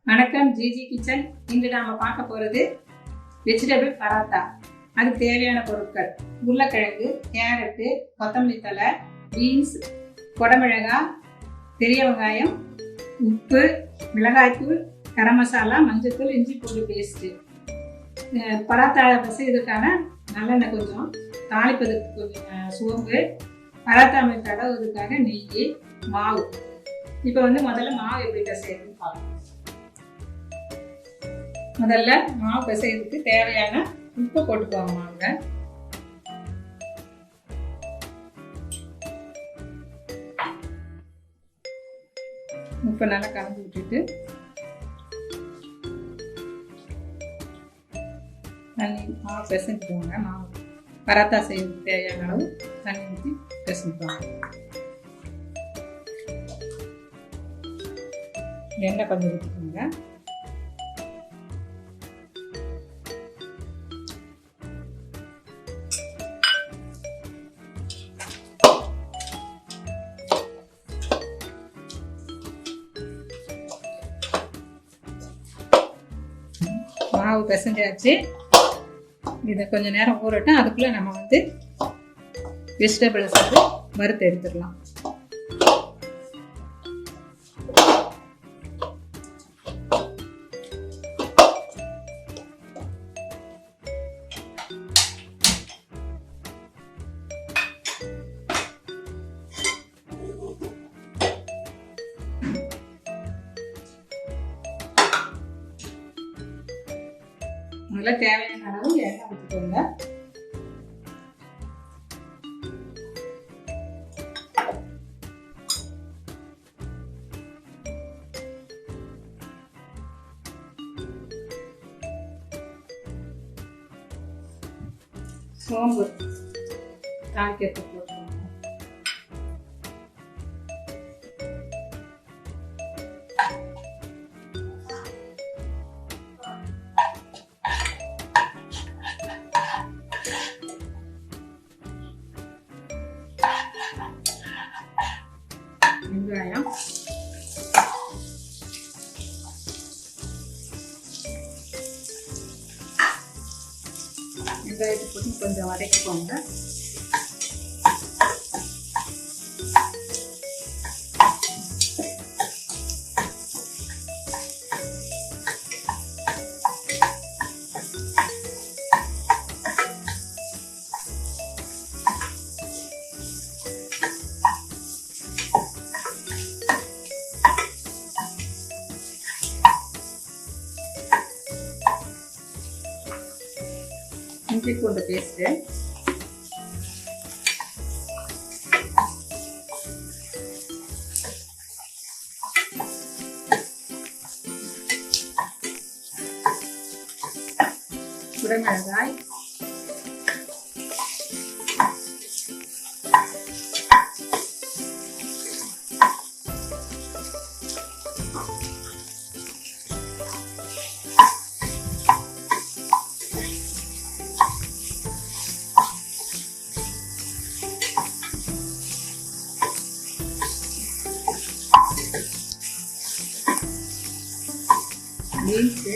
வணக்கம் GG kitchen. இன்று நாம பார்க்க போறது வெஜிடபிள் பராத்தா. அதுக்கு தேவையான பொருட்கள்: உருளைக்கிழங்கு, கேரட்டு, கொத்தமல்லி தழை, பீன்ஸ், கொடமிளகாய், பெரிய வெங்காயம், உப்பு, மிளகாய்த்தூள், கரம் மசாலா, மஞ்சள்தூள், இஞ்சி பூண்டு பேஸ்ட்டு. பராத்தா செய்வதற்கான நல்லெண்ணெய் கொஞ்சம், தாளிப்பதற்கு கொஞ்சம் சோம்பு, பராத்தா மீன் தடவுவதற்காக நெய், மாவு. இப்போ முதல்ல மாவு எப்படி பிசையணும்னு பார்க்கலாம். முதல்ல மாவு பிசையறதுக்கு தேவையான உப்பு போட்டுக்குவாங்க. மாவுல உப்பை நல்லா கலந்து விட்டுட்டு தண்ணி மாவு பிசைஞ்சுக்குவாங்க. மாவு பராத்தா செய்யறதுக்கு தேவையான அளவு தண்ணி ஊற்றி பிசைஞ்சுக்குவாங்க. எண்ணெய் கொஞ்சம் ஊற்றிக்கோங்க. மாவு பிசைஞ்சாச்சு. இதை கொஞ்சம் நேரம் ஊறட்டும். அதுக்குள்ள நம்ம வெஜிடபிள்ஸ் வறுத்து எடுத்துடலாம். முதல்ல தேவையான அளவு எண்ணெய் ஊற்றிக்கோங்க. சோம்பு தாளிக்கிறதுக்கு போட்டுக்கோங்க. வெங்காயம், வெங்காயத்தை போட்டு கொஞ்சம் வதக்கிக்கோங்க. இஞ்சி பூண்டு பேஸ்ட்டு, குடமிளகாய், பீன்ஸு,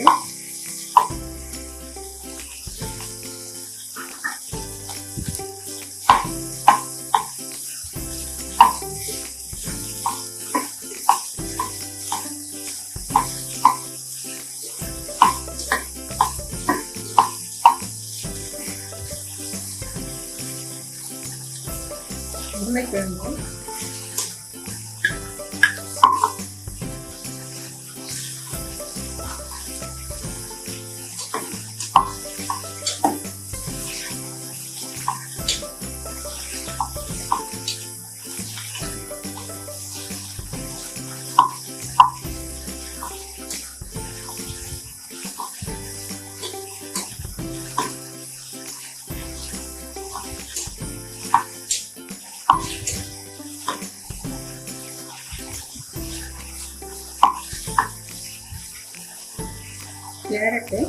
உருளைக்கிழங்கு, கேரட்டு,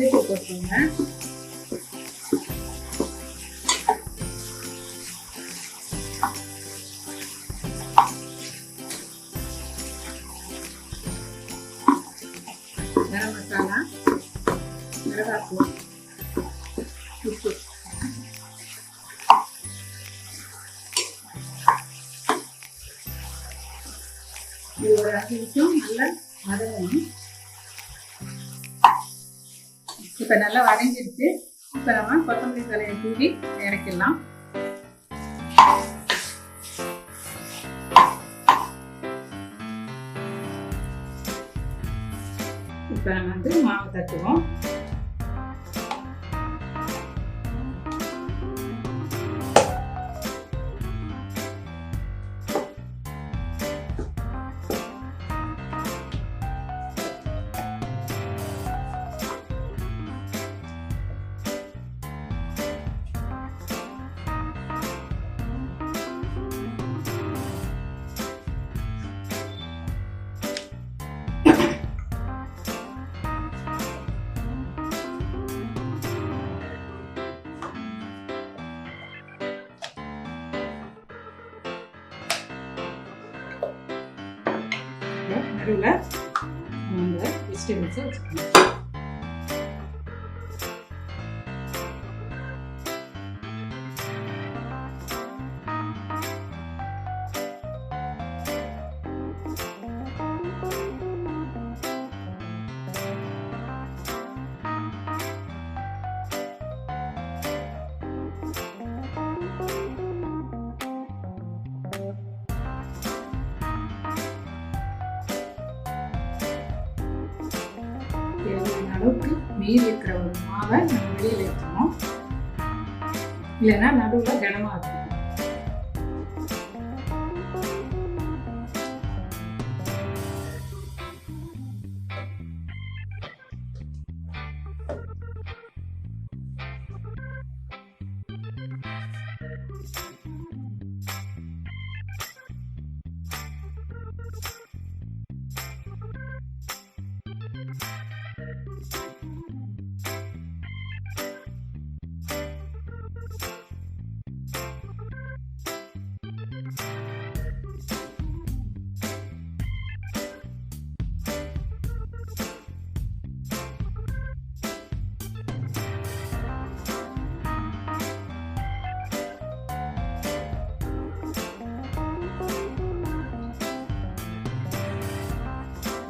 மஞ்சள் போட்டுருங்க. கரம் மசாலா, மிளகாத்தூள், உப்பு. இது ஒரு 5 நிமிஷம் நல்லா வதங்கணும். இப்போ நல்லா வதங்கிடுச்சு. இப்போ நம்ம கொத்தமல்லி தலையை தூவி இறக்கிடலாம். இப்போ நம்ம மாவு தட்டுவோம். நடுவில் நம்ம வெஜிடபிள்ஸை வச்சுக்கணும். தேவையான அளவுக்கு மீறி இருக்கிற ஒரு மாவை நம்ம வெளியில் எடுத்துக்கணும். இல்லைன்னா நடுவில் கனமாக இருக்கும்.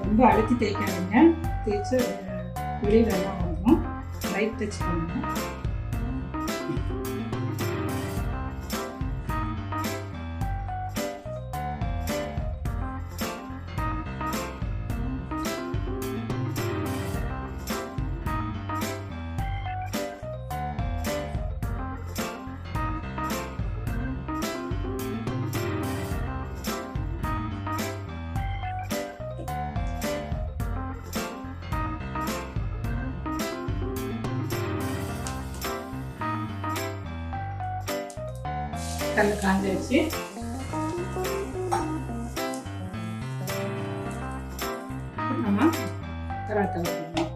ரொம்ப அழுத்தி தேய்க்காதீங்க. தேய்ச்சி வெளியில எல்லாம் வந்துடும். லைட் டச் பண்ணுங்க. கல் காஞ்சிடுச்சு. நம்ம பராத்தா வைக்கணும்.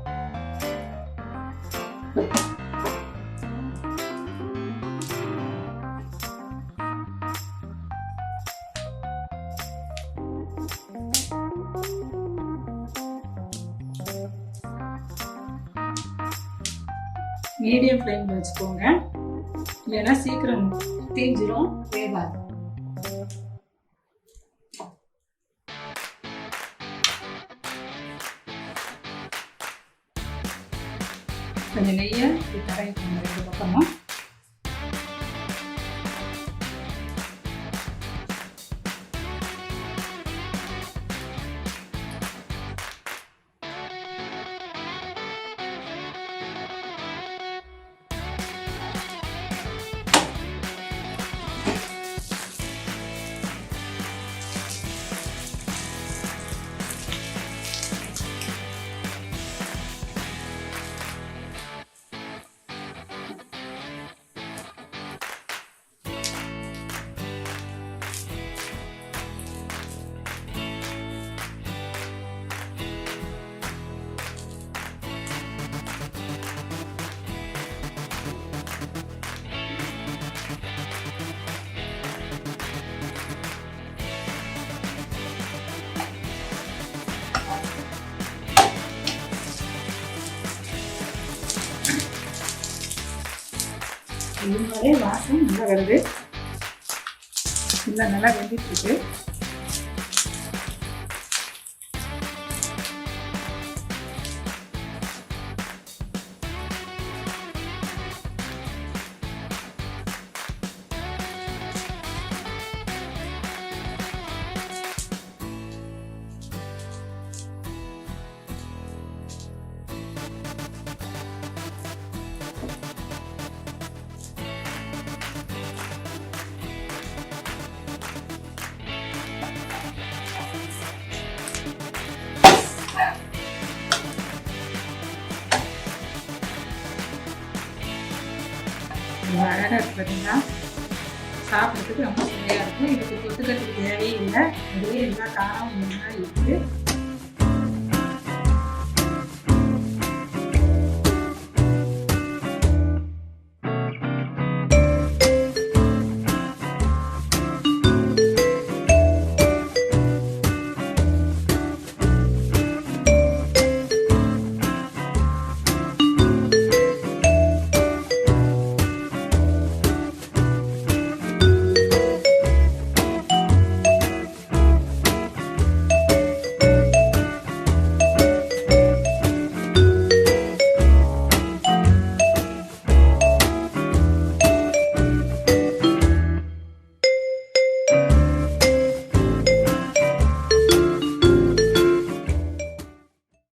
மீடியம் ஃப்ளேம்ல வச்சுக்கோங்க. இல்லைன்னா சீக்கிரம் தீஞ்சிரும், வேகாது. கொஞ்சம் நெய்யை தடவிக்கோங்க 2 பக்கமும். போட்டாலே வாசம் நல்லா வருது. இல்லை நல்லா வெந்துட்டு இருக்கு. அழகாக இருக்குது பார்த்தீங்களா? சாப்பிட்றதுக்கு ரொம்ப சுவையாக இருக்கும். இதுக்கு தொட்டுக்கிறதுக்கு தேவையே இல்லை. அதுவே எல்லா காரம் ஒன்றா இருக்குது.